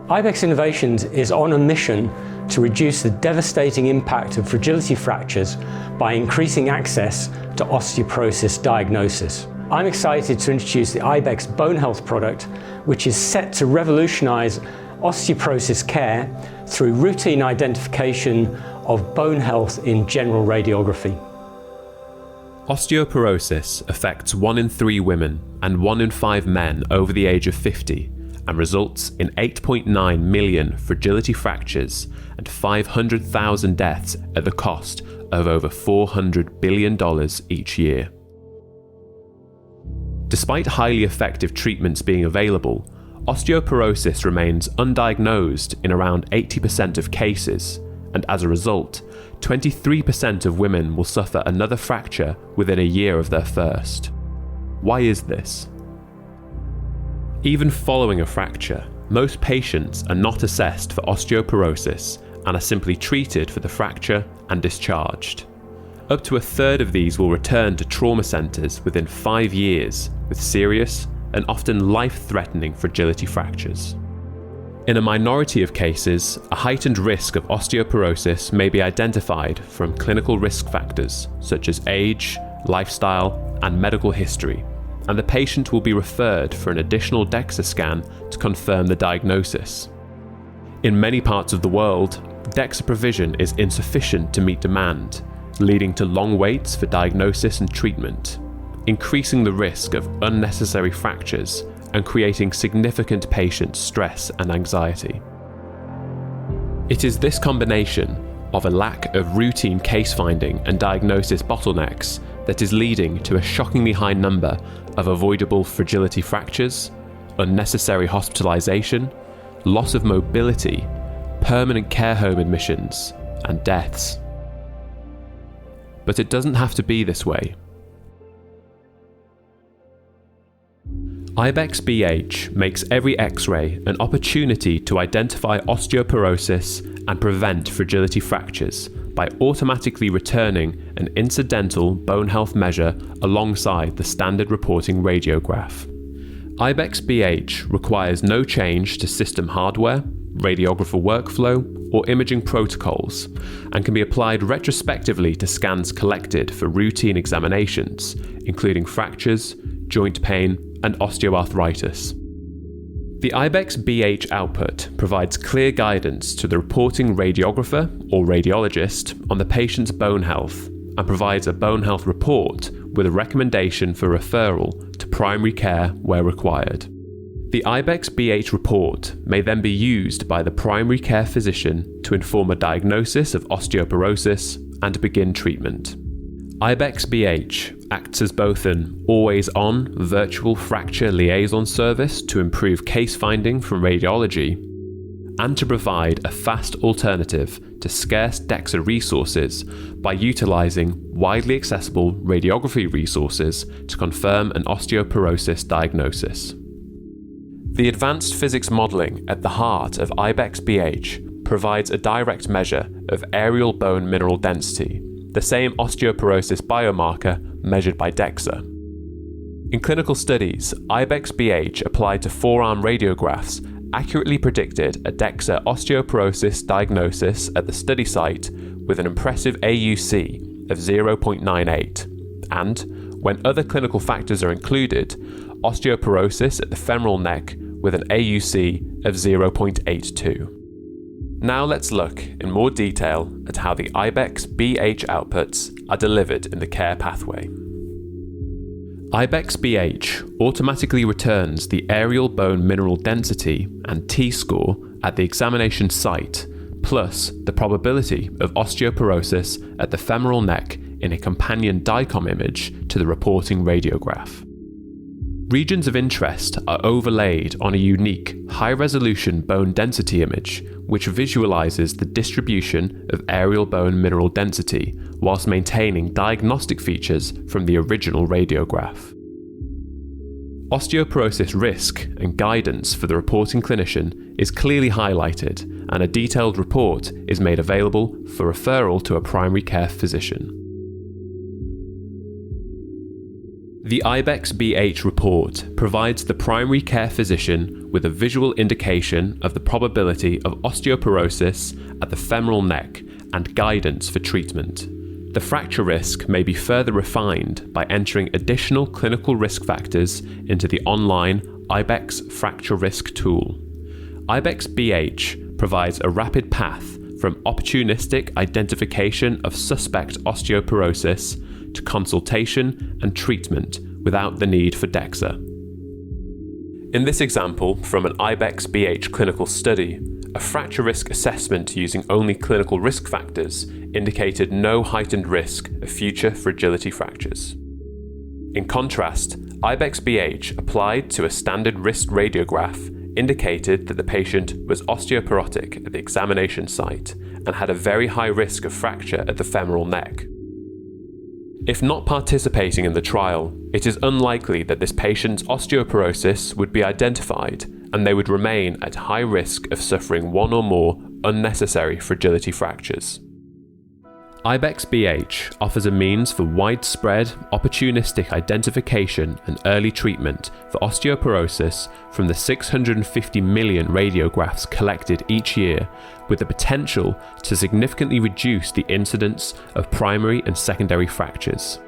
Ibex Innovations is on a mission to reduce the devastating impact of fragility fractures by increasing access to osteoporosis diagnosis. I'm excited to introduce the Ibex Bone Health product, which is set to revolutionize osteoporosis care through routine identification of bone health in general radiography. Osteoporosis affects 1 in 3 women and 1 in 5 men over the age of 50 and results in 8.9 million fragility fractures and 500,000 deaths at the cost of over $400 billion each year. Despite highly effective treatments being available, osteoporosis remains undiagnosed in around 80% of cases, and as a result, 23% of women will suffer another fracture within a year of their first. Why is this? Even following a fracture, most patients are not assessed for osteoporosis and are simply treated for the fracture and discharged. Up to a third of these will return to trauma centres within 5 years with serious and often life-threatening fragility fractures. In a minority of cases, a heightened risk of osteoporosis may be identified from clinical risk factors such as age, lifestyle, and medical history, and the patient will be referred for an additional DEXA scan to confirm the diagnosis. In many parts of the world, DEXA provision is insufficient to meet demand, leading to long waits for diagnosis and treatment, increasing the risk of unnecessary fractures and creating significant patient stress and anxiety. It is this combination of a lack of routine case finding and diagnosis bottlenecks that is leading to a shockingly high number of avoidable fragility fractures, unnecessary hospitalization, loss of mobility, permanent care home admissions, and deaths. But it doesn't have to be this way. Ibex BH makes every X-ray an opportunity to identify osteoporosis and prevent fragility fractures by automatically returning an incidental bone health measure alongside the standard reporting radiograph. Ibex BH requires no change to system hardware, radiographer workflow, or imaging protocols, and can be applied retrospectively to scans collected for routine examinations, including fractures, joint pain, and osteoarthritis. The Ibex BH output provides clear guidance to the reporting radiographer or radiologist on the patient's bone health and provides a bone health report with a recommendation for referral to primary care where required. The Ibex BH report may then be used by the primary care physician to inform a diagnosis of osteoporosis and begin treatment. Ibex BH acts as both an always-on virtual fracture liaison service to improve case finding from radiology and to provide a fast alternative to scarce DEXA resources by utilising widely accessible radiography resources to confirm an osteoporosis diagnosis. The advanced physics modelling at the heart of Ibex BH provides a direct measure of areal bone mineral density, the same osteoporosis biomarker measured by DEXA. In clinical studies, Ibex BH applied to forearm radiographs accurately predicted a DEXA osteoporosis diagnosis at the study site with an impressive AUC of 0.98, and, when other clinical factors are included, osteoporosis at the femoral neck with an AUC of 0.82. Now let's look in more detail at how the Ibex BH outputs are delivered in the care pathway. Ibex BH automatically returns the areal bone mineral density and T-score at the examination site, plus the probability of osteoporosis at the femoral neck in a companion DICOM image to the reporting radiograph. Regions of interest are overlaid on a unique, high-resolution bone density image, which visualizes the distribution of areal bone mineral density whilst maintaining diagnostic features from the original radiograph. Osteoporosis risk and guidance for the reporting clinician is clearly highlighted, and a detailed report is made available for referral to a primary care physician. The Ibex BH report provides the primary care physician with a visual indication of the probability of osteoporosis at the femoral neck and guidance for treatment. The fracture risk may be further refined by entering additional clinical risk factors into the online Ibex fracture risk tool. Ibex BH provides a rapid path from opportunistic identification of suspect osteoporosis to consultation and treatment without the need for DEXA. In this example from an Ibex BH clinical study, a fracture risk assessment using only clinical risk factors indicated no heightened risk of future fragility fractures. In contrast, Ibex BH applied to a standard wrist radiograph indicated that the patient was osteoporotic at the examination site and had a very high risk of fracture at the femoral neck. If not participating in the trial, it is unlikely that this patient's osteoporosis would be identified and they would remain at high risk of suffering one or more unnecessary fragility fractures. Ibex BH offers a means for widespread, opportunistic identification and early treatment for osteoporosis from the 650 million radiographs collected each year, with the potential to significantly reduce the incidence of primary and secondary fractures.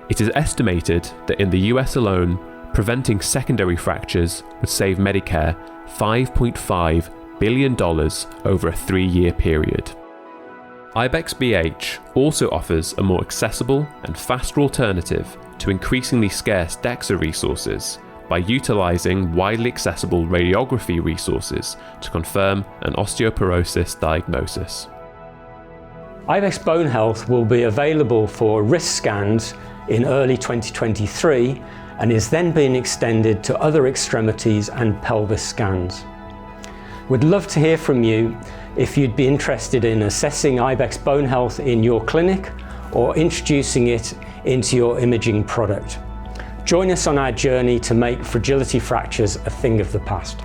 It is estimated that in the US alone, preventing secondary fractures would save Medicare $5.5 billion over a 3-year period. Ibex BH also offers a more accessible and faster alternative to increasingly scarce DEXA resources by utilising widely accessible radiography resources to confirm an osteoporosis diagnosis. Ibex Bone Health will be available for wrist scans in early 2023 and is then being extended to other extremities and pelvis scans. We'd love to hear from you if you'd be interested in assessing Ibex Bone Health in your clinic or introducing it into your imaging product. Join us on our journey to make fragility fractures a thing of the past.